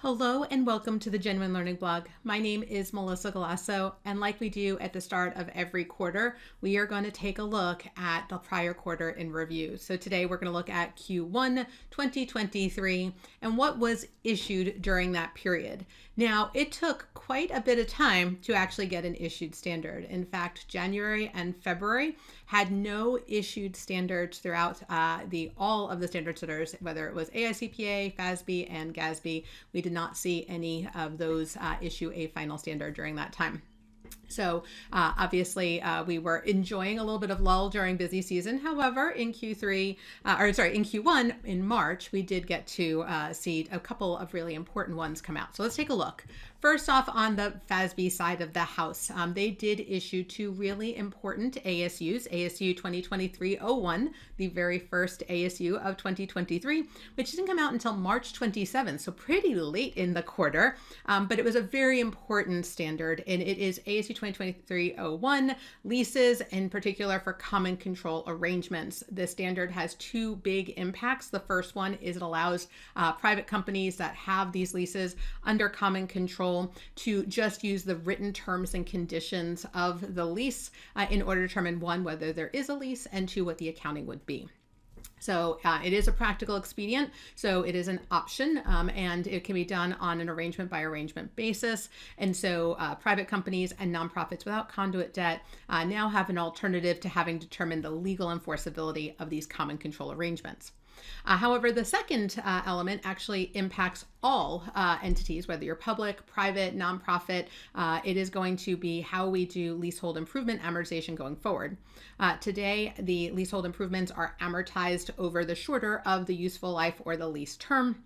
Hello and welcome to the Genuine Learning Blog. My name is Melissa Galasso, and like we do at the start of every quarter, we are going to take a look at the prior quarter in review. So today we're going to look at Q1 2023 and what was issued during that period. Now, it took quite a bit of time to actually get an issued standard. In fact, January and February had no issued standards throughout all of the standard setters, whether it was AICPA, FASB, and GASB. We did not see any of those issue a final standard during that time. So obviously we were enjoying a little bit of lull during busy season. However, in Q1 in March, we did get to see a couple of really important ones come out. So let's take a look. First off, on the FASB side of the house, they did issue two really important ASUs, ASU 2023-01, the very first ASU of 2023, which didn't come out until March 27th, so pretty late in the quarter, but it was a very important standard, and it is ASU 2023-01, leases, in particular for common control arrangements. The standard has two big impacts. The first one is it allows private companies that have these leases under common control to just use the written terms and conditions of the lease in order to determine, one, whether there is a lease, and two, what the accounting would be. So it is a practical expedient, so it is an option, and it can be done on an arrangement by arrangement basis. And so private companies and nonprofits without conduit debt now have an alternative to having determined the legal enforceability of these common control arrangements. However, the second element actually impacts all entities, whether you're public, private, nonprofit. It is going to be how we do leasehold improvement amortization going forward. Today, the leasehold improvements are amortized over the shorter of the useful life or the lease term.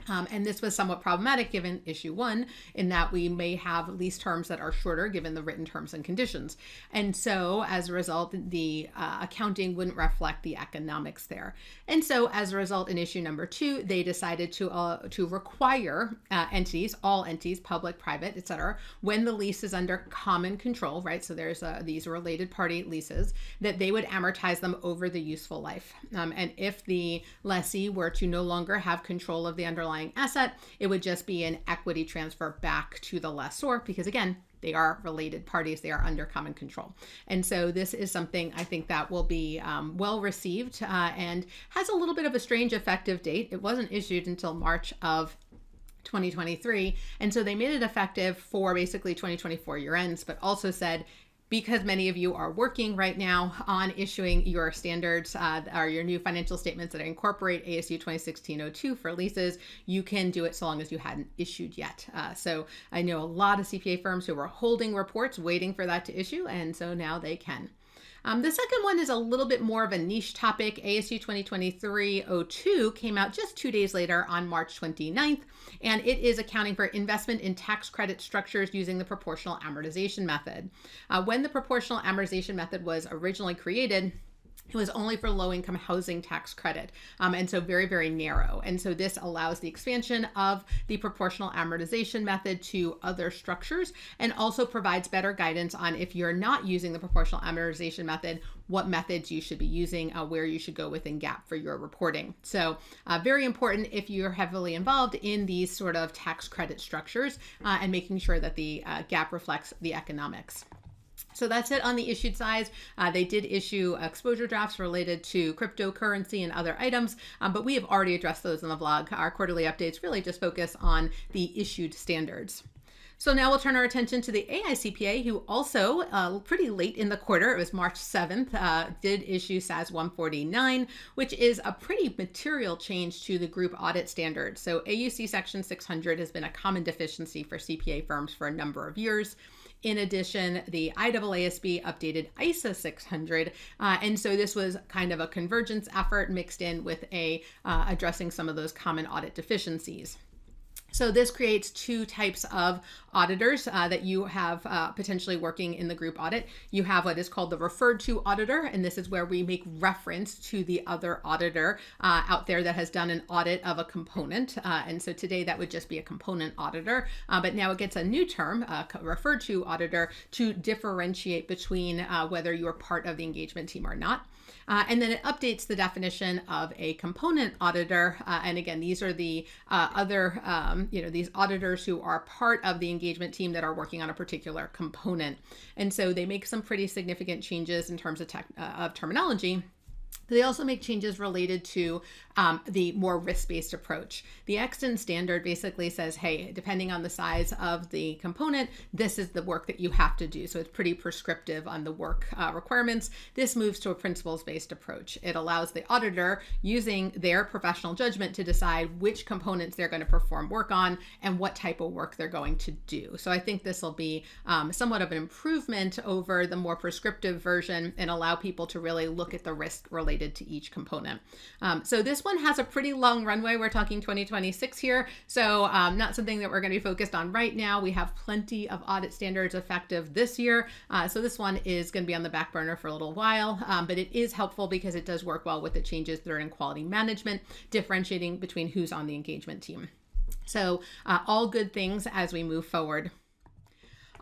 And this was somewhat problematic given issue one, in that we may have lease terms that are shorter given the written terms and conditions. And so as a result, the accounting wouldn't reflect the economics there. And so as a result, in issue number two, they decided to require entities, all entities, public, private, etc., when the lease is under common control, right? So there's these related party leases, that they would amortize them over the useful life. And if the lessee were to no longer have control of the underlying asset, it would just be an equity transfer back to the lessor, because again, they are related parties, they are under common control. And so this is something I think that will be well received and has a little bit of a strange effective date. It wasn't issued until March of 2023. And so they made it effective for basically 2024 year ends, but also said, because many of you are working right now on issuing your standards or your new financial statements that incorporate ASU 2016-02 for leases, you can do it so long as you hadn't issued yet. So I know a lot of CPA firms who were holding reports waiting for that to issue, and so now they can. The second one is a little bit more of a niche topic. ASU 2023-02 came out just 2 days later on March 29th, and it is accounting for investment in tax credit structures using the proportional amortization method. When the proportional amortization method was originally created, it was only for low-income housing tax credit, and so very, very narrow. And so this allows the expansion of the proportional amortization method to other structures, and also provides better guidance on, if you're not using the proportional amortization method, what methods you should be using, where you should go within GAAP for your reporting. So very important if you're heavily involved in these sort of tax credit structures and making sure that the GAAP reflects the economics. So that's it on the issued side. They did issue exposure drafts related to cryptocurrency and other items, but we have already addressed those in the vlog. Our quarterly updates really just focus on the issued standards. So now we'll turn our attention to the AICPA, who also pretty late in the quarter, it was March 7th, did issue SAS 149, which is a pretty material change to the group audit standard. So AUC Section 600 has been a common deficiency for CPA firms for a number of years. In addition, the IAASB updated ISA 600, and so this was kind of a convergence effort mixed in with addressing some of those common audit deficiencies. So this creates two types of auditors that you have potentially working in the group audit. You have what is called the referred to auditor, and this is where we make reference to the other auditor out there that has done an audit of a component. And so today that would just be a component auditor, but now it gets a new term, referred to auditor, to differentiate between whether you're part of the engagement team or not. And then it updates the definition of a component auditor. And again, these are the other, these auditors who are part of the engagement team that are working on a particular component. And so they make some pretty significant changes in terms of terminology. They also make changes related to the more risk-based approach. The Exton standard basically says, hey, depending on the size of the component, this is the work that you have to do. So it's pretty prescriptive on the work requirements. This moves to a principles-based approach. It allows the auditor, using their professional judgment, to decide which components they're going to perform work on and what type of work they're going to do. So I think this will be somewhat of an improvement over the more prescriptive version and allow people to really look at the risk related to each component. So this one has a pretty long runway. We're talking 2026 here. So not something that we're going to be focused on right now. We have plenty of audit standards effective this year. So this one is going to be on the back burner for a little while, but it is helpful because it does work well with the changes that are in quality management, differentiating between who's on the engagement team. So all good things as we move forward.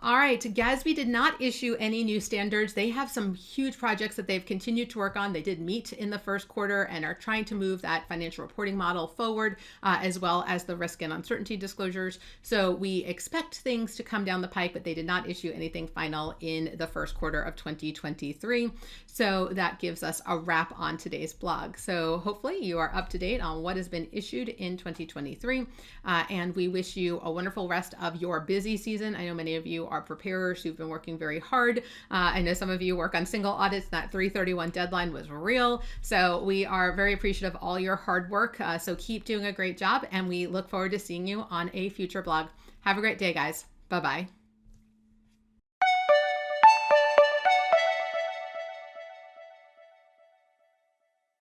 All right, GASB did not issue any new standards. They have some huge projects that they've continued to work on. They did meet in the first quarter and are trying to move that financial reporting model forward, as well as the risk and uncertainty disclosures. So we expect things to come down the pike, but they did not issue anything final in the first quarter of 2023. So that gives us a wrap on today's blog. So hopefully you are up to date on what has been issued in 2023. And we wish you a wonderful rest of your busy season. I know many of you are preparers who've been working very hard. I know some of you work on single audits. That 3/31 deadline was real. So we are very appreciative of all your hard work. So keep doing a great job, and we look forward to seeing you on a future blog. Have a great day, guys. Bye-bye.